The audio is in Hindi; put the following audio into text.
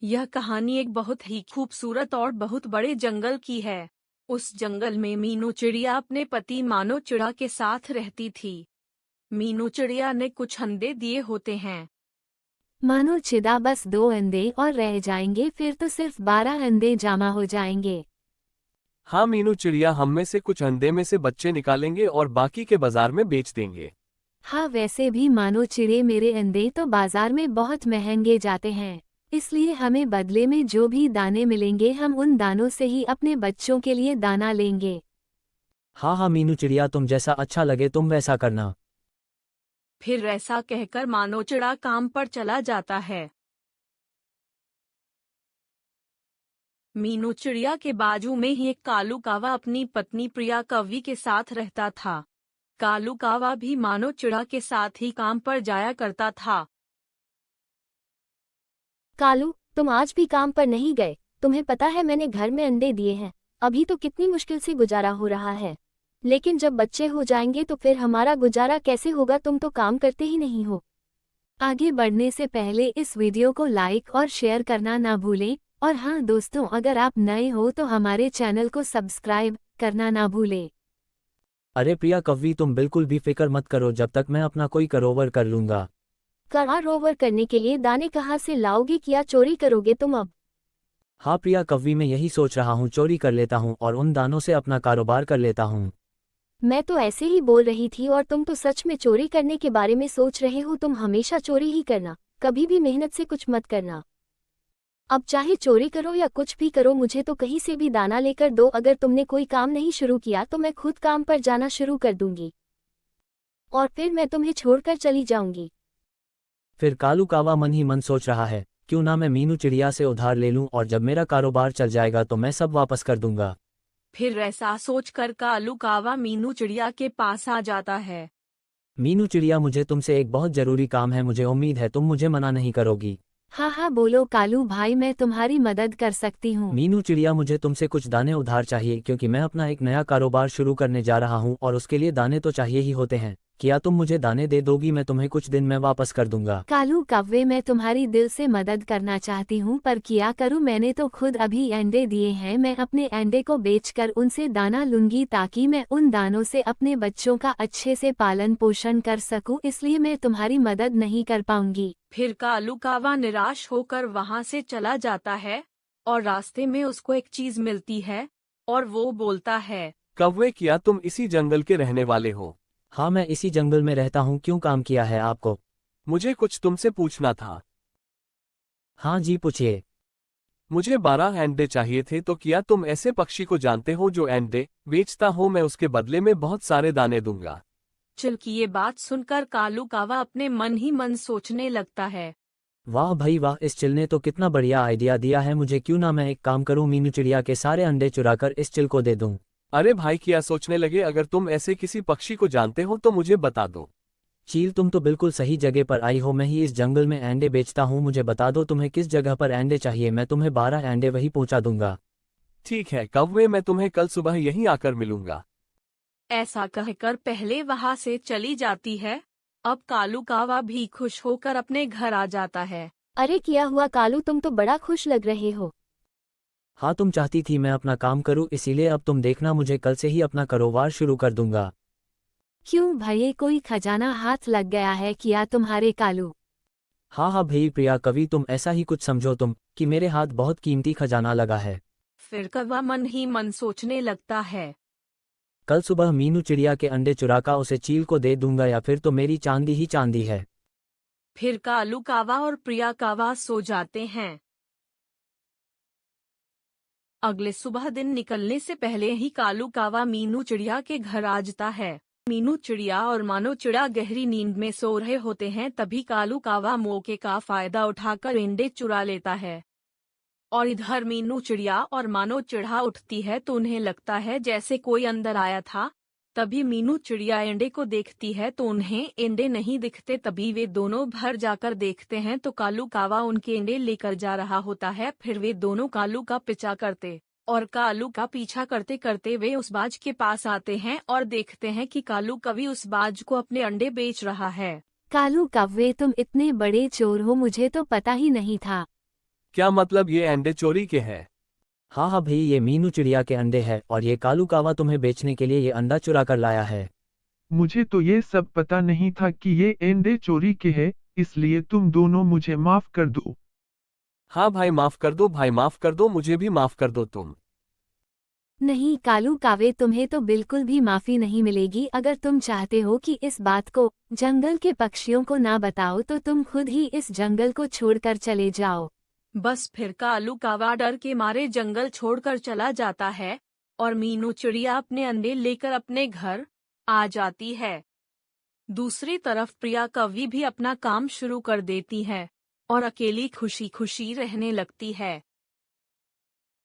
यह कहानी एक बहुत ही खूबसूरत और बहुत बड़े जंगल की है। उस जंगल में मीनू चिड़िया अपने पति मानो चिड़ा के साथ रहती थी। मीनू चिड़िया ने कुछ अंडे दिए होते हैं। मानो चिदा बस 2 अंडे और रह जाएंगे, फिर तो सिर्फ 12 अंडे जमा हो जाएंगे। हाँ मीनू चिड़िया, हम में से कुछ अंडे में से बच्चे निकालेंगे और बाकी के बाजार में बेच देंगे। हाँ, वैसे भी मानो चिड़े मेरे अंडे तो बाजार में बहुत महंगे जाते हैं, इसलिए हमें बदले में जो भी दाने मिलेंगे हम उन दानों से ही अपने बच्चों के लिए दाना लेंगे। हाँ हाँ मीनू चिड़िया, तुम जैसा अच्छा लगे तुम वैसा करना। फिर ऐसा कहकर मानो चिड़ा काम पर चला जाता है। मीनू चिड़िया के बाजू में ही एक कालू कावा अपनी पत्नी प्रिया कव्वी के साथ रहता था। कालू कावा भी मानो चिड़ा के साथ ही काम पर जाया करता था। कालू, तुम आज भी काम पर नहीं गए? तुम्हें पता है मैंने घर में अंडे दिए हैं, अभी तो कितनी मुश्किल से गुजारा हो रहा है, लेकिन जब बच्चे हो जाएंगे तो फिर हमारा गुजारा कैसे होगा? तुम तो काम करते ही नहीं हो। आगे बढ़ने से पहले इस वीडियो को लाइक और शेयर करना ना भूलें, और हाँ दोस्तों, अगर आप नए हो तो हमारे चैनल को सब्सक्राइब करना ना भूलें। अरे प्रिया कव्वी, तुम बिल्कुल भी फिक्र मत करो, जब तक मैं अपना कोई कारोबार कर लूंगा। कारोबार करने के लिए दाने कहाँ से लाओगे? क्या चोरी करोगे तुम अब? हाँ प्रिया कव्वी, मैं यही सोच रहा हूँ, चोरी कर लेता हूँ और उन दानों से अपना कारोबार कर लेता हूँ। मैं तो ऐसे ही बोल रही थी, और तुम तो सच में चोरी करने के बारे में सोच रहे हो। तुम हमेशा चोरी ही करना, कभी भी मेहनत से कुछ मत करना। अब चाहे चोरी करो या कुछ भी करो, मुझे तो कहीं से भी दाना लेकर दो। अगर तुमने कोई काम नहीं शुरू किया तो मैं खुद काम पर जाना शुरू कर दूंगी, और फिर मैं तुम्हें छोड़कर चली जाऊंगी। फिर कालू कावा मन ही मन सोच रहा है, क्यों ना मैं मीनू चिड़िया से उधार ले लूं और जब मेरा कारोबार चल जाएगा तो मैं सब वापस कर दूंगा। फिर ऐसा सोचकर कालू कावा मीनू चिड़िया के पास आ जाता है। मीनू चिड़िया, मुझे तुमसे एक बहुत जरूरी काम है, मुझे उम्मीद है तुम मुझे मना नहीं करोगी। हाँ हाँ बोलो कालू भाई, मैं तुम्हारी मदद कर सकती हूँ। मीनू चिड़िया, मुझे तुमसे कुछ दाने उधार चाहिए, क्योंकि मैं अपना एक नया कारोबार शुरू करने जा रहा हूँ और उसके लिए दाने तो चाहिए ही होते हैं। क्या तुम मुझे दाने दे दोगी? मैं तुम्हें कुछ दिन में वापस कर दूंगा। कालू कव्वे, मैं तुम्हारी दिल से मदद करना चाहती हूँ, पर क्या करूँ? मैंने तो खुद अभी अंडे दिए हैं। मैं अपने अंडे को बेचकर उनसे दाना लूंगी, ताकि मैं उन दानों से अपने बच्चों का अच्छे से पालन पोषण कर सकूँ, इसलिए मैं तुम्हारी मदद नहीं कर पाऊंगी। फिर कालू कावा निराश होकर वहां से चला जाता है, और रास्ते में उसको एक चीज मिलती है, और वो बोलता है, कौवे, क्या तुम इसी जंगल के रहने वाले हो? हाँ, मैं इसी जंगल में रहता हूँ। क्यों, काम किया है आपको? मुझे कुछ तुमसे पूछना था। हाँ जी, पूछिए। मुझे 12 अंडे चाहिए थे, तो क्या तुम ऐसे पक्षी को जानते हो जो अंडे बेचता हो? मैं उसके बदले में बहुत सारे दाने दूंगा। चिल की ये बात सुनकर कालू कावा अपने मन ही मन सोचने लगता है। वाह भाई वाह, इस चिल ने तो कितना बढ़िया आइडिया दिया है मुझे। क्यों ना मैं एक काम करूं, मीनू चिड़िया के सारे अंडे चुराकर इस चिल को दे दूं। अरे भाई, क्या सोचने लगे? अगर तुम ऐसे किसी पक्षी को जानते हो तो मुझे बता दो। चील, तुम तो बिल्कुल सही जगह पर आई हो। मैं ही इस जंगल में अंडे बेचता हूँ। मुझे बता दो तुम्हें किस जगह पर अंडे चाहिए, मैं तुम्हें 12 अंडे वही पहुंचा दूंगा। ठीक है कौवे, मैं तुम्हें कल सुबह यहीं आकर मिलूंगा। ऐसा कहकर पहले वहां से चली जाती है। अब कालू कावा भी खुश होकर अपने घर आ जाता है। अरे क्या हुआ कालू, तुम तो बड़ा खुश लग रहे हो। हाँ, तुम चाहती थी मैं अपना काम करूँ, इसीलिए अब तुम देखना, मुझे कल से ही अपना कारोबार शुरू कर दूंगा। क्यों भाई, कोई खजाना हाथ लग गया है क्या तुम्हारे कालू? हाँ हाँ भाई प्रिया कवि, तुम ऐसा ही कुछ समझो तुम, कि मेरे हाथ बहुत कीमती खजाना लगा है। फिर कौवा मन ही मन सोचने लगता है। कल सुबह मीनू चिड़िया के अंडे चुराकर उसे चील को दे दूंगा, या फिर तो मेरी चांदी ही चांदी है। फिर कालू कावा और प्रिया कावा सो जाते हैं। अगले सुबह दिन निकलने से पहले ही कालू कावा मीनू चिड़िया के घर आ जाता है। मीनू चिड़िया और मानो चिड़ा गहरी नींद में सो रहे होते हैं, तभी कालू कावा मौके का फायदा उठाकर अंडे चुरा लेता है। और इधर मीनू चिड़िया और मानो चिड़ा उठती है तो उन्हें लगता है जैसे कोई अंदर आया था। तभी मीनू चिड़िया अंडे को देखती है तो उन्हें अंडे नहीं दिखते। तभी वे दोनों भर जाकर देखते हैं तो कालू कावा उनके अंडे लेकर जा रहा होता है। फिर वे दोनों कालू का पीछा करते और कालू का पीछा करते करते वे उस बाज के पास आते हैं और देखते हैं कि कालू कवि उस बाज को अपने अंडे बेच रहा है। कालू कव्वे, तुम इतने बड़े चोर हो, मुझे तो पता ही नहीं था। क्या मतलब ये अंडे चोरी के हैं? हाँ हाँ भाई, ये मीनू चिड़िया के अंडे हैं और ये कालू कावा तुम्हें बेचने के लिए ये अंडा चुरा कर लाया है। मुझे तो ये सब पता नहीं था कि ये अंडे चोरी के हैं, इसलिए तुम दोनों मुझे माफ कर दो। हाँ भाई माफ कर दो, भाई माफ कर दो, मुझे भी माफ कर दो तुम। नहीं कालू कावे, तुम्हें तो बिल्कुल भी माफी नहीं मिलेगी। अगर तुम चाहते हो कि इस बात को जंगल के पक्षियों को ना बताओ तो तुम खुद ही इस जंगल को छोड़कर चले जाओ। बस फिर कालू कावा डर के मारे जंगल छोड़कर चला जाता है और मीनू चिड़िया अपने अंडे लेकर अपने घर आ जाती है। दूसरी तरफ प्रिया कवि भी अपना काम शुरू कर देती है और अकेली खुशी खुशी रहने लगती है।